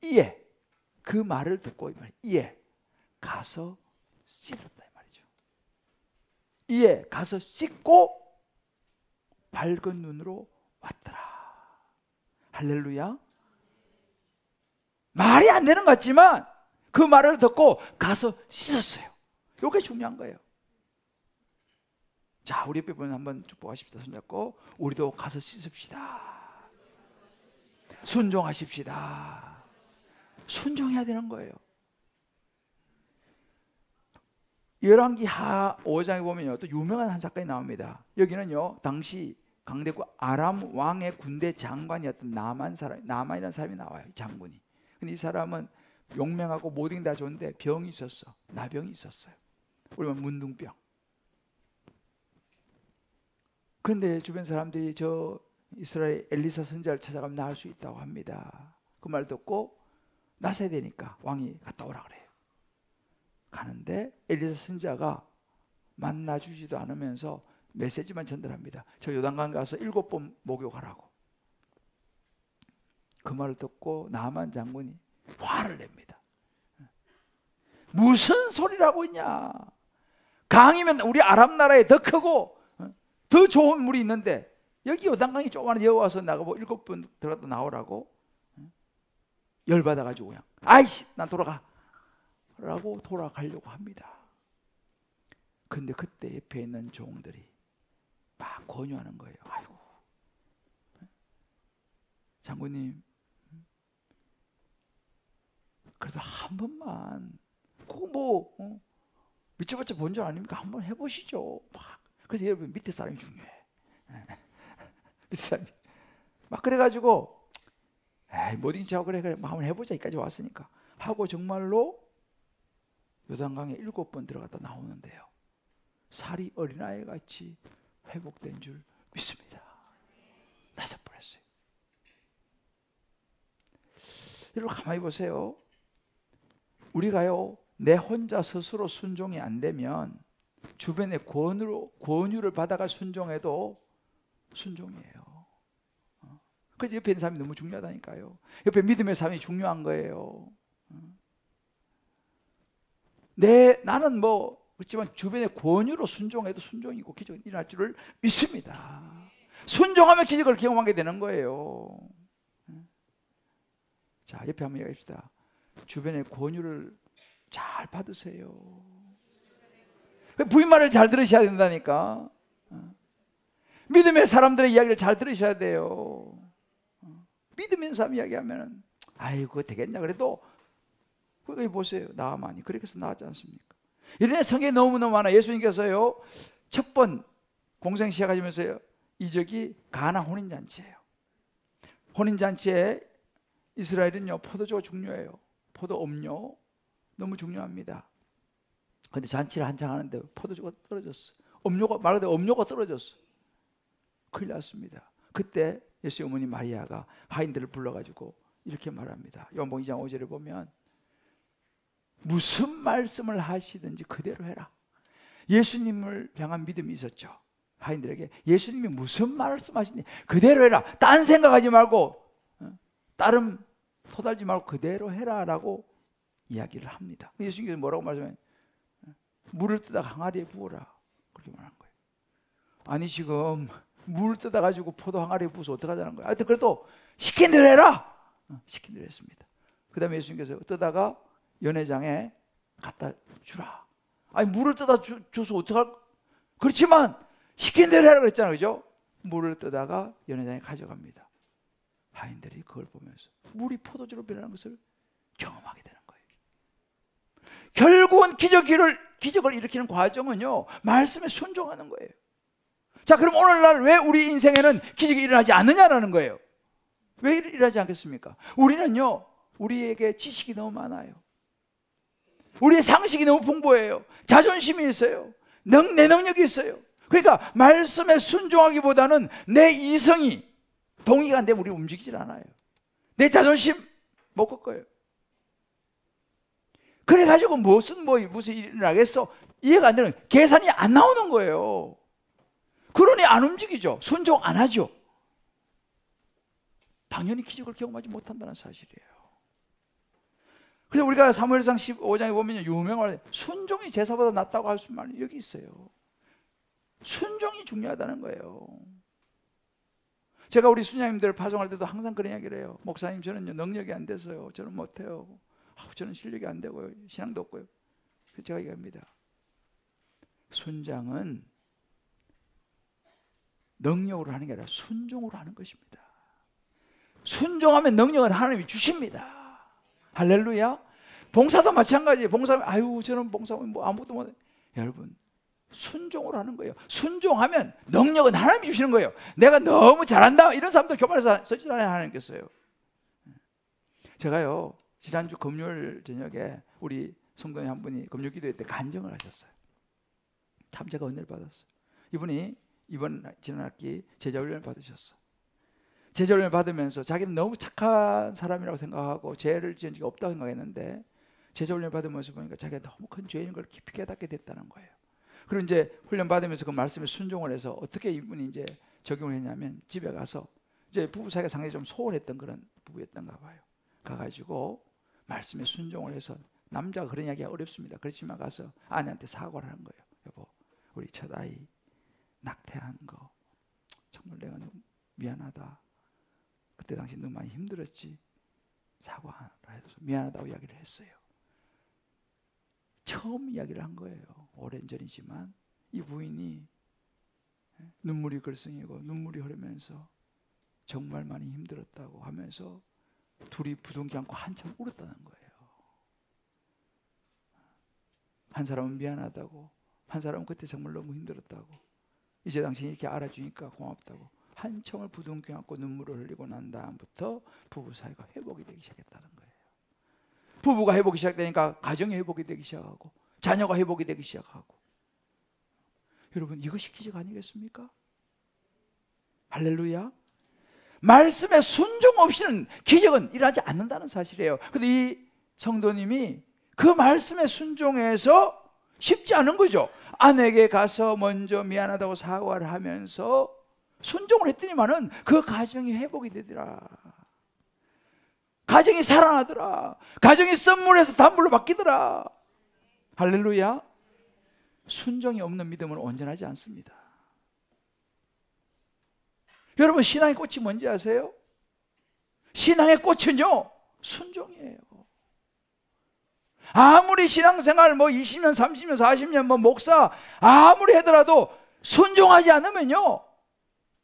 이에 그 말을 듣고 이에 가서 씻었다 이 말이죠. 이에 가서 씻고 밝은 눈으로 왔더라. 할렐루야. 말이 안 되는 것 같지만 그 말을 듣고 가서 씻었어요. 이게 중요한 거예요. 자, 우리 옆에 분은 한번 축복하십시다. 손잡고 우리도 가서 씻읍시다. 순종하십시다. 순종해야 되는 거예요. 열왕기하 5장에 보면요 또 유명한 한 사건이 나옵니다. 여기는요 당시 강대국 아람 왕의 군대 장관이었던 나만이라는 사람이 나와요. 장군이. 근데 이 사람은 용맹하고 모든 게 다 좋은데 병이 있었어. 나병이 있었어요. 우리만 문둥병. 그런데 주변 사람들이 저 이스라엘 엘리사 선지자를 찾아가면 나을 수 있다고 합니다. 그 말 듣고 나서야 되니까 왕이 갔다 오라 그래요. 가는데 엘리사 선지자가 만나주지도 않으면서 메시지만 전달합니다. 저 요단강 가서 7번 목욕하라고. 그 말을 듣고 나만 장군이 화를 냅니다. 무슨 소리라고 있냐? 강이면 우리 아랍 나라에 더 크고 더 좋은 물이 있는데 여기 요단강이 조그마한 여기 와서 나가고 7번 들어갔다 나오라고? 열받아가지고 그냥 아이씨 난 돌아가 라고 돌아가려고 합니다. 근데 그때 옆에 있는 종들이 막 권유하는 거예요. 아이고 장군님 그래도 한 번만 그거 미쳐봤자 본 줄 아닙니까? 한번 해보시죠. 막. 그래서 여러분 밑에 사람이 중요해. 밑에 사람이 막 그래가지고 뭐든지 하고 그래 한번 해보자 여기까지 왔으니까 하고 정말로 요단강에 7번 들어갔다 나오는데요. 살이 어린아이 같이 회복된 줄 믿습니다. 나서버렸어요. 여러분 가만히 보세요. 우리가요 내 혼자 스스로 순종이 안 되면 주변의 권유를 받아가 순종해도 순종이에요. 그래서 옆에 있는 사람이 너무 중요하다니까요. 옆에 믿음의 사람이 중요한 거예요. 나는 뭐 그렇지만 주변의 권유로 순종해도 순종이고 기적이 일어날 줄을 믿습니다. 순종하면 기적을 경험하게 되는 거예요. 자, 옆에 한번 얘기합시다. 주변의 권유를 잘 받으세요. 부인말을 잘 들으셔야 된다니까. 믿음의 사람들의 이야기를 잘 들으셔야 돼요. 믿음 있는 사람 이야기하면 아이고 그거 되겠냐 그래도 거기 보세요. 나아만이 그렇게 해서 나았지 않습니까? 이런 성경이 너무너무 많아. 예수님께서요 첫 번 공생 시작하시면서요 이적이 가나 혼인잔치예요. 혼인잔치에 이스라엘은요 포도주가 중요해요. 포도 음료 너무 중요합니다. 그런데 잔치를 한창 하는데 포도주가 떨어졌어. 말 그대로 음료가 떨어졌어. 큰일 났습니다. 그때 예수의 어머니 마리아가 하인들을 불러가지고 이렇게 말합니다. 요한복음 2장 5절에 보면 무슨 말씀을 하시든지 그대로 해라. 예수님을 향한 믿음이 있었죠. 하인들에게 예수님이 무슨 말씀하시니 그대로 해라. 딴 생각하지 말고 다른 토달지 말고 그대로 해라 라고 이야기를 합니다. 예수님께서 뭐라고 말씀하면 물을 뜨다가 항아리에 부어라 그렇게 말한 거예요. 아니 지금 물을 뜨다 가지고 포도 항아리에 부어서 어떡하자는 거예요. 하여튼 그래도 시킨 대로 해라. 시킨 대로 했습니다. 그 다음에 예수님께서 뜨다가 연회장에 갖다 주라. 아니 물을 뜨다 줘서 어떡할, 그렇지만 시킨 대로 해라 그랬잖아요. 그죠? 물을 뜨다가 연회장에 가져갑니다. 하인들이 그걸 보면서 물이 포도주로 변하는 것을 경험하게 되는 거예요. 결국은 기적을 일으키는 과정은요 말씀에 순종하는 거예요. 자, 그럼 오늘날 왜 우리 인생에는 기적이 일어나지 않느냐라는 거예요. 왜 일어나지 않겠습니까? 우리는요 우리에게 지식이 너무 많아요. 우리의 상식이 너무 풍부해요. 자존심이 있어요. 내 능력이 있어요. 그러니까 말씀에 순종하기보다는 내 이성이 동의가 안 되면 우리 움직이질 않아요. 내 자존심 못 꺾어요. 그래가지고 무슨 일이 일어나겠어? 이해가 안 되는, 계산이 안 나오는 거예요. 그러니 안 움직이죠. 순종 안 하죠. 당연히 기적을 경험하지 못한다는 사실이에요. 그래서 우리가 사무엘상 15장에 보면 유명한 순종이 제사보다 낫다고 할 수 말이 여기 있어요. 순종이 중요하다는 거예요. 제가 우리 수녀님들 파송할 때도 항상 그런 이야기를 해요. 목사님 저는 능력이 안 돼서요. 저는 못해요. 저는 실력이 안 되고요. 신앙도 없고요. 그래서 제가 얘기합니다. 순장은 능력으로 하는 게 아니라 순종으로 하는 것입니다. 순종하면 능력은 하나님이 주십니다. 할렐루야. 봉사도 마찬가지예요. 봉사하면 저는 봉사하면 아무것도 못해. 여러분 순종으로 하는 거예요. 순종하면 능력은 하나님이 주시는 거예요. 내가 너무 잘한다 이런 사람들 교만해서 쓰지 않아야 하나님께서요. 제가요 지난주 금요일 저녁에 우리 성도님 한 분이 금요 기도회 때 간증을 하셨어요. 참 제가 은혜를 받았어요. 이분이 지난 학기 제자훈련을 받으셨어. 제자훈련을 받으면서 자기는 너무 착한 사람이라고 생각하고 죄를 지은 적이 없다고 생각했는데 제자훈련을 받으면서 보니까 자기가 너무 큰 죄인 걸 깊이 깨닫게 됐다는 거예요. 그리고 이제 훈련 받으면서 그 말씀에 순종을 해서 어떻게 이분이 이제 적용을 했냐면 집에 가서 이제 부부 사이가 상당히 좀 소원했던 그런 부부였던가 봐요. 가가지고 말씀에 순종을 해서, 남자가 그런 이야기가 어렵습니다. 그렇지만 가서 아내한테 사과를 하는 거예요. 여보, 우리 첫 아이 낙태한 거 정말 내가 너무 미안하다. 그때 당시 너무 많이 힘들었지. 사과하라 해서 미안하다고 이야기를 했어요. 처음 이야기를 한 거예요. 오랜 전이지만 이 부인이 눈물이 글썽이고 눈물이 흐르면서 정말 많이 힘들었다고 하면서 둘이 부둥켜 안고 한참 울었다는 거예요. 한 사람은 미안하다고, 한 사람은 그때 정말 너무 힘들었다고, 이제 당신이 이렇게 알아주니까 고맙다고 한참을 부둥켜 안고 눈물을 흘리고 난 다음부터 부부 사이가 회복이 되기 시작했다는 거예요. 부부가 회복이 시작되니까 가정이 회복이 되기 시작하고 자녀가 회복이 되기 시작하고. 여러분, 이것이 기적 아니겠습니까? 할렐루야. 말씀에 순종 없이는 기적은 일어나지 않는다는 사실이에요. 근데 이 성도님이 그 말씀에 순종해서 쉽지 않은 거죠. 아내에게 가서 먼저 미안하다고 사과를 하면서 순종을 했더니만은 그 가정이 회복이 되더라. 가정이 살아나더라. 가정이 선물해서 단물로 바뀌더라. 할렐루야. 순종이 없는 믿음은 온전하지 않습니다. 여러분, 신앙의 꽃이 뭔지 아세요? 신앙의 꽃은요, 순종이에요. 아무리 신앙생활 20년, 30년, 40년 목사 아무리 하더라도 순종하지 않으면요,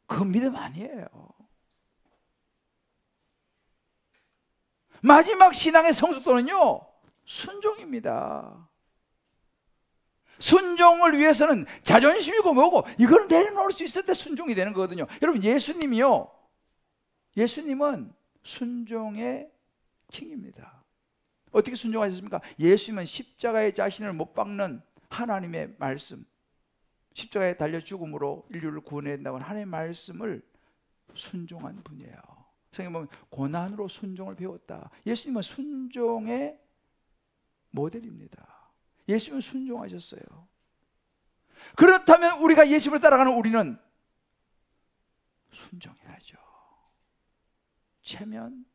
그 믿음 아니에요. 마지막 신앙의 성숙도는요, 순종입니다. 순종을 위해서는 자존심이고 뭐고 이걸 내려놓을 수 있을 때 순종이 되는 거거든요. 여러분, 예수님은 순종의 킹입니다. 어떻게 순종하셨습니까? 예수님은 십자가에 자신을 못 박는 하나님의 말씀, 십자가에 달려 죽음으로 인류를 구원해야 된다고 하는 하나님의 말씀을 순종한 분이에요. 성경에 보면 고난으로 순종을 배웠다. 예수님은 순종의 모델입니다. 예수님은 순종하셨어요. 그렇다면 우리가 예수님을 따라가는 우리는 순종해야죠. 체면,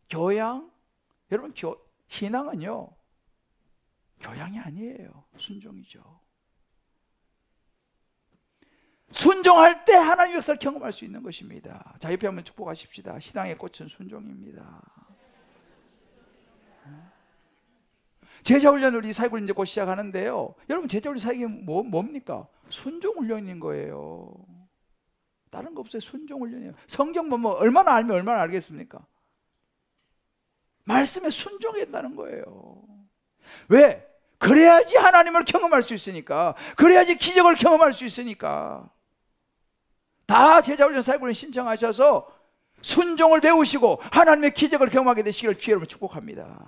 교양. 여러분, 신앙은요, 교양이 아니에요. 순종이죠. 순종할 때 하나님의 역사를 경험할 수 있는 것입니다. 자, 옆에 한번 축복하십시다. 신앙의 꽃은 순종입니다. 제자훈련을 우리 사역을 이제 곧 시작하는데요. 여러분, 제자훈련 사역이 뭡니까? 순종훈련인 거예요. 다른 거 없어요. 순종훈련이에요. 성경 얼마나 알면 얼마나 알겠습니까? 말씀에 순종해야 된다는 거예요. 왜? 그래야지 하나님을 경험할 수 있으니까. 그래야지 기적을 경험할 수 있으니까. 다 제자훈련 사역을 신청하셔서 순종을 배우시고 하나님의 기적을 경험하게 되시기를 주의 이름으로 축복합니다.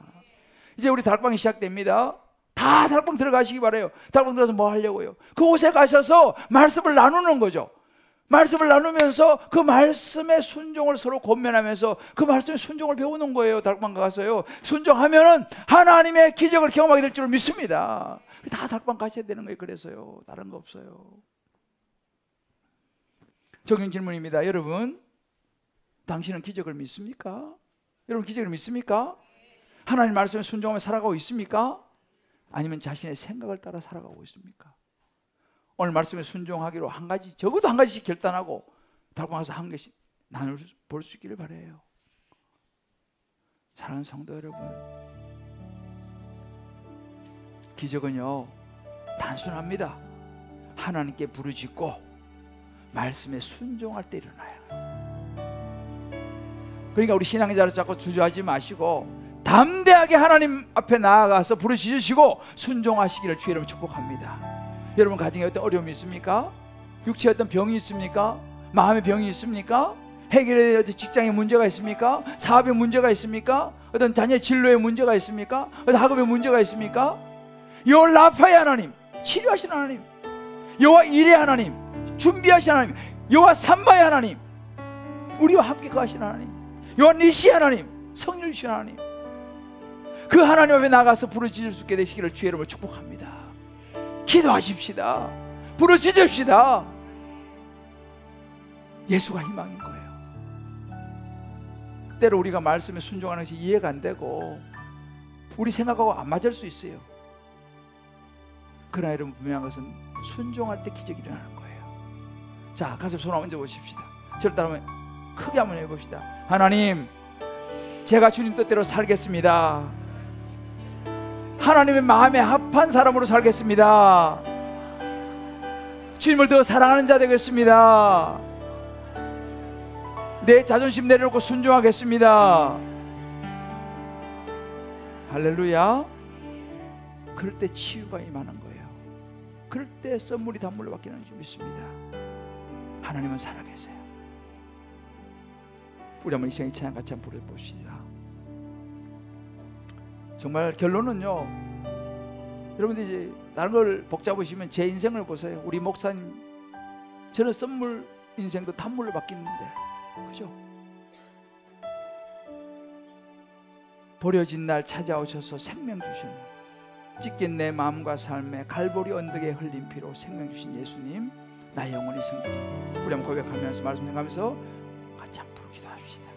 이제 우리 다락방이 시작됩니다. 다 다락방 들어가시기 바라요. 다락방 들어가서 뭐 하려고요? 그곳에 가셔서 말씀을 나누는 거죠. 말씀을 나누면서 그 말씀의 순종을 서로 권면하면서 그 말씀의 순종을 배우는 거예요. 다락방 가서요. 순종하면은 하나님의 기적을 경험하게 될 줄 믿습니다. 다 다락방 가셔야 되는 거예요. 그래서요. 다른 거 없어요. 적용 질문입니다. 여러분, 당신은 기적을 믿습니까? 여러분, 기적을 믿습니까? 하나님 말씀에 순종하며 살아가고 있습니까? 아니면 자신의 생각을 따라 살아가고 있습니까? 오늘 말씀에 순종하기로 적어도 한 가지씩 결단하고 달고 나서 한 개씩 나눠볼 수 있기를 바라요. 사랑하는 성도 여러분, 기적은요, 단순합니다. 하나님께 부르짖고 말씀에 순종할 때 일어나요. 그러니까 우리 신앙자를 자꾸 주저하지 마시고 담대하게 하나님 앞에 나아가서 부르짖으시고 순종하시기를 주의 이름으로 축복합니다. 여러분, 가정에 어떤 어려움이 있습니까? 육체에 어떤 병이 있습니까? 마음의 병이 있습니까? 해결해야 될 직장에 문제가 있습니까? 사업에 문제가 있습니까? 어떤 자녀 진로에 문제가 있습니까? 어떤 학업에 문제가 있습니까? 여호와 라파의 하나님, 치료하시는 하나님, 여호와 일의 하나님, 준비하시는 하나님, 여호와 삼바의 하나님, 우리와 함께 거하시는 하나님, 여호와 니시의 하나님, 성령을 주시는 하나님, 그 하나님 앞에 나가서 부르짖을 수 있게 되시기를 주의 이름으로 축복합니다. 기도하십시다. 부르짖읍시다. 예수가 희망인 거예요. 때로 우리가 말씀에 순종하는 것이 이해가 안 되고 우리 생각하고 안 맞을 수 있어요. 그러나 여러분, 분명한 것은 순종할 때 기적이 일어나는 거예요. 자, 가슴 손 한번 얹어 보십시다. 저를 따라하면 크게 한번 해봅시다. 하나님, 제가 주님 뜻대로 살겠습니다. 하나님의 마음에 합한 사람으로 살겠습니다. 주님을 더 사랑하는 자 되겠습니다. 내 자존심 내려놓고 순종하겠습니다. 할렐루야. 그럴 때 치유가 임하는 거예요. 그럴 때 선물이 단물로 바뀌는 줄 믿습니다. 하나님은 살아계세요. 우리 한번 이 시간에 찬양 같이 한번 부르봅시다. 정말 결론은요, 여러분들 이제 다른 걸 복잡으시면 제 인생을 보세요. 우리 목사님, 저는 선물 인생도 단물로 바뀌는데, 그죠? 버려진 날 찾아오셔서 생명 주셨네. 찢긴 내 마음과 삶에 갈보리 언덕에 흘린 피로 생명 주신 예수님, 나의 영혼이 성도리. 우리 한번 고백하면서 말씀 해가면서 같이 한번 부르기도 합시다.